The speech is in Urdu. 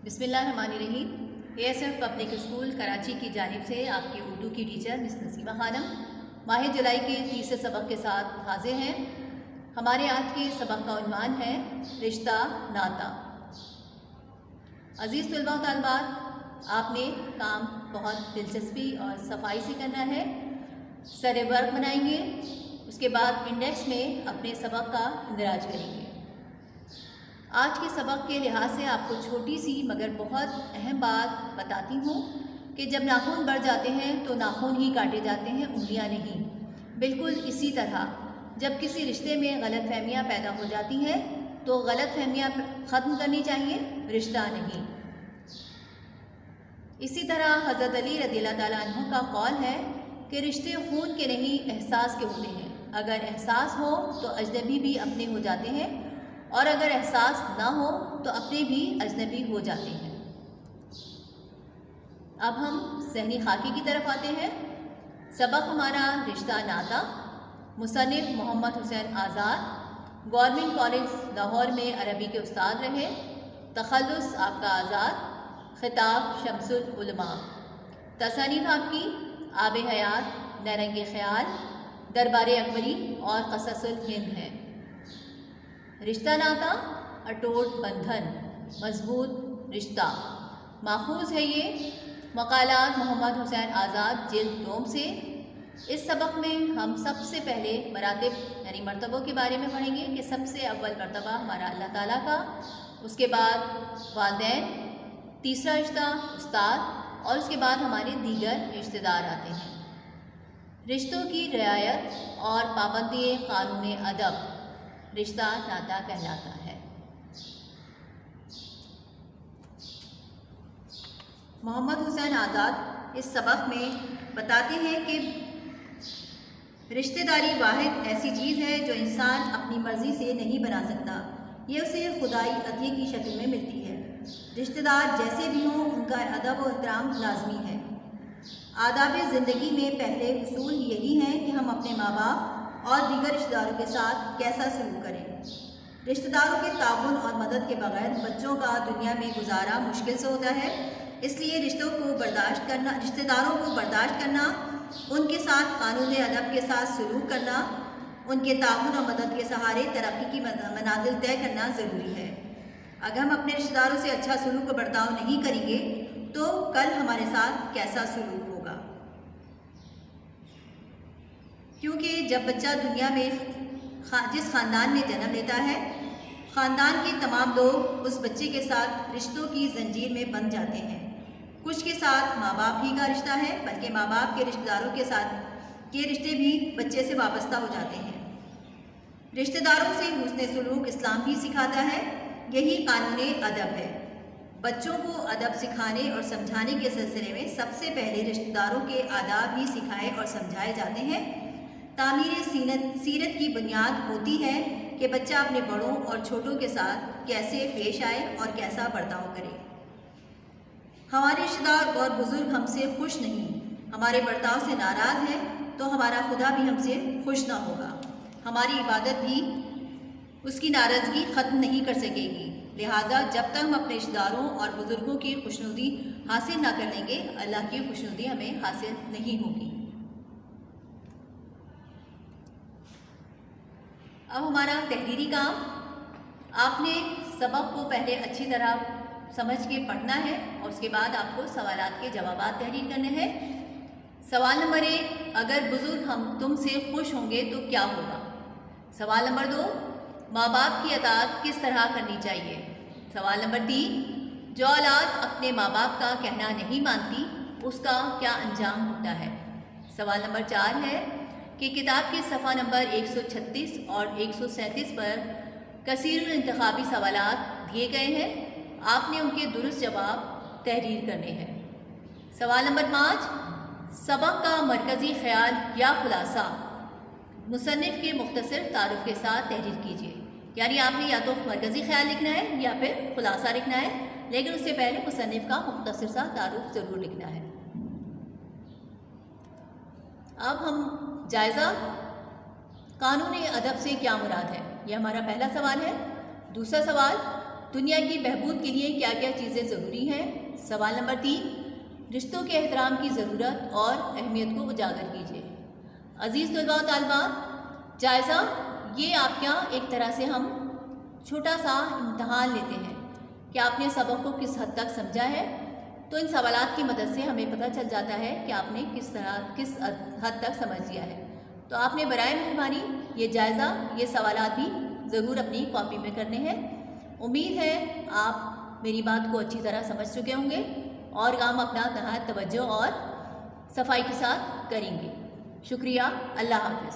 بسم اللہ الرحمن الرحیم۔ ASF پبلک اسکول کراچی کی جانب سے آپ کی اردو کی ٹیچر مس نسیمہ خانم ماہ جولائی کے تیسرے سبق کے ساتھ حاضر ہیں۔ ہمارے آج کے سبق کا عنوان ہے رشتہ ناتا۔ عزیز طلباء و طالبات، آپ نے کام بہت دلچسپی اور صفائی سے کرنا ہے۔ سرے ورک بنائیں گے، اس کے بعد انڈیکس میں اپنے سبق کا اندراج کریں گے۔ آج کے سبق کے لحاظ سے آپ کو چھوٹی سی مگر بہت اہم بات بتاتی ہوں کہ جب ناخن بڑھ جاتے ہیں تو ناخن ہی کاٹے جاتے ہیں، انگلیاں نہیں۔ بالکل اسی طرح جب کسی رشتے میں غلط فہمیاں پیدا ہو جاتی ہیں تو غلط فہمیاں ختم کرنی چاہیے، رشتہ نہیں۔ اسی طرح حضرت علی رضی اللہ تعالیٰ عنہ کا قول ہے کہ رشتے خون کے نہیں احساس کے ہوتے ہیں۔ اگر احساس ہو تو اجنبی بھی اپنے ہو جاتے ہیں، اور اگر احساس نہ ہو تو اپنے بھی اجنبی ہو جاتے ہیں۔ اب ہم ذہنی خاکی کی طرف آتے ہیں۔ سبق ہمارا رشتہ ناتا۔ مصنف محمد حسین آزاد، گورنمنٹ کالج لاہور میں عربی کے استاد رہے۔ تخلص آپ کا آزاد، خطاب شمس العلماء۔ تصانیف آپ کی آب حیات، نیرنگ خیال، دربار اکبری اور قصص الہند ہیں۔ رشتہ ناتا اٹوٹ بندھن، مضبوط رشتہ۔ ماخوذ ہے یہ مقالات محمد حسین آزاد جلد 2 سے۔ اس سبق میں ہم سب سے پہلے مراتب یعنی مرتبوں کے بارے میں پڑھیں گے کہ سب سے اول مرتبہ ہمارا اللہ تعالیٰ کا، اس کے بعد والدین، تیسرا رشتہ استاد، اور اس کے بعد ہمارے دیگر رشتہ دار آتے ہیں۔ رشتوں کی رعایت اور پابندی قانون ادب رشتہ ناتا کہلاتا ہے۔ محمد حسین آزاد اس سبق میں بتاتے ہیں کہ رشتہ داری واحد ایسی چیز ہے جو انسان اپنی مرضی سے نہیں بنا سکتا، یہ اسے خدائی عطیے کی شکل میں ملتی ہے۔ رشتہ دار جیسے بھی ہوں، ان کا ادب و احترام لازمی ہے۔ آداب زندگی میں پہلے اصول یہی ہیں کہ ہم اپنے ماں باپ اور دیگر رشتہ داروں کے ساتھ کیسا سلوک کریں۔ رشتہ داروں کے تعاون اور مدد کے بغیر بچوں کا دنیا میں گزارا مشکل سے ہوتا ہے، اس لیے رشتہ داروں کو برداشت کرنا، ان کے ساتھ قانون ادب کے ساتھ سلوک کرنا، ان کے تعاون اور مدد کے سہارے ترقی کی منازل طے کرنا ضروری ہے۔ اگر ہم اپنے رشتہ داروں سے اچھا سلوک و برتاؤ نہیں کریں گے تو کل ہمارے ساتھ کیسا سلوک ہوگا؟ کیونکہ جب بچہ دنیا میں جس خاندان میں جنم لیتا ہے، خاندان کے تمام لوگ اس بچے کے ساتھ رشتوں کی زنجیر میں بندھ جاتے ہیں۔ کچھ کے ساتھ ماں باپ ہی کا رشتہ ہے، بلکہ ماں باپ کے رشتہ داروں کے ساتھ کے رشتے بھی بچے سے وابستہ ہو جاتے ہیں۔ رشتہ داروں سے حسن سلوک اسلام بھی سکھاتا ہے، یہی قانون ادب ہے۔ بچوں کو ادب سکھانے اور سمجھانے کے سلسلے میں سب سے پہلے رشتہ داروں کے آداب ہی سکھائے اور سمجھائے جاتے ہیں۔ تعمیر سیرت کی بنیاد ہوتی ہے کہ بچہ اپنے بڑوں اور چھوٹوں کے ساتھ کیسے پیش آئے اور کیسا برتاؤ کرے۔ ہمارے رشتہ دار اور بزرگ ہم سے خوش نہیں، ہمارے برتاؤ سے ناراض ہیں تو ہمارا خدا بھی ہم سے خوش نہ ہوگا، ہماری عبادت بھی اس کی ناراضگی ختم نہیں کر سکے گی۔ لہٰذا جب تک ہم اپنے رشتہ داروں اور بزرگوں کی خوشنودی حاصل نہ کر لیں گے، اللہ کی خوشنودی ہمیں حاصل نہیں ہوگی۔ اب ہمارا تحریری کام، آپ نے سبق کو پہلے اچھی طرح سمجھ کے پڑھنا ہے اور اس کے بعد آپ کو سوالات کے جوابات تحریر کرنے ہیں۔ سوال نمبر 1، اگر بزرگ تم سے خوش ہوں گے تو کیا ہوگا؟ سوال نمبر 2، ماں باپ کی اطاعت کس طرح کرنی چاہیے؟ سوال نمبر 3، جو اولاد اپنے ماں باپ کا کہنا نہیں مانتی اس کا کیا انجام ہوتا ہے؟ سوال نمبر 4 ہے کہ کتاب کے صفحہ نمبر 136 اور 137 پر کثیر الانتخابی سوالات دیے گئے ہیں، آپ نے ان کے درست جواب تحریر کرنے ہیں۔ سوال نمبر 5، سبق کا مرکزی خیال یا خلاصہ مصنف کے مختصر تعارف کے ساتھ تحریر کیجیے۔ یعنی آپ نے یا تو مرکزی خیال لکھنا ہے یا پھر خلاصہ لکھنا ہے، لیکن اس سے پہلے مصنف کا مختصر سا تعارف ضرور لکھنا ہے۔ اب ہم جائزہ قانون ادب سے کیا مراد ہے، یہ ہمارا پہلا سوال ہے۔ دوسرا سوال، دنیا کی بہبود کے لیے کیا کیا چیزیں ضروری ہیں؟ سوال نمبر 3، رشتوں کے احترام کی ضرورت اور اہمیت کو اجاگر کیجیے۔ عزیز طلباء و طالبات، جائزہ یہ آپ کا ایک طرح سے ہم چھوٹا سا امتحان لیتے ہیں کہ آپ نے سبق کو کس حد تک سمجھا ہے۔ تو ان سوالات کی مدد سے ہمیں پتہ چل جاتا ہے کہ آپ نے کس حد تک سمجھ لیا ہے۔ تو آپ نے برائے مہربانی یہ جائزہ، یہ سوالات بھی ضرور اپنی کاپی میں کرنے ہیں۔ امید ہے آپ میری بات کو اچھی طرح سمجھ چکے ہوں گے اور کام اپنا نہایت توجہ اور صفائی کے ساتھ کریں گے۔ شکریہ، اللہ حافظ۔